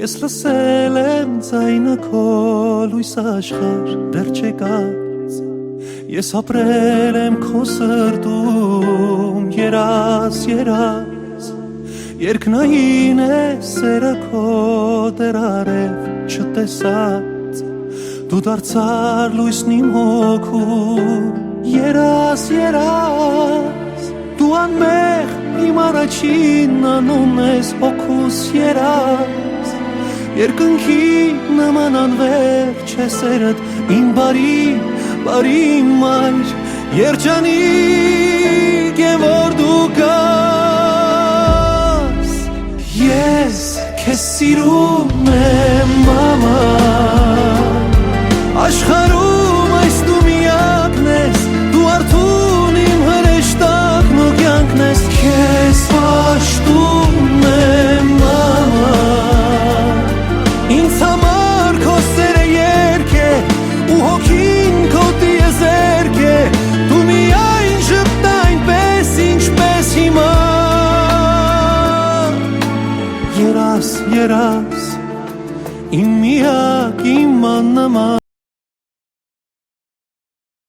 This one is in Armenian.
Ես լսել եմ ձայնը քո լույս աշխարհ դեռ չեկած Ես ապրել եմ քո սրտում երաս Երկնային է սերը քո դեռ արև չտեսած Դու դարձար լույսն իմ հոգում երաս Դու անմեղ իմ առաջին անունն ես հոգուս երաս Երկնքի նման անվերջ է սերդ իմ բարի մայր Երջանիկ եմ որ դու կաս Ես քեզ սիրում եմ մաման Աշխարհում այս դու միակն ես Դու արթուն իմ հրեշտակն ու կյանքն ես Քեզ պաշտում եմ մաման Ինձ համար քո սերը երգ է Ու հոգին քո տիեզերք է Դու միայն ժպտա այնպես ինչպես հիմա Երաս, իմ միակ, իմ աննման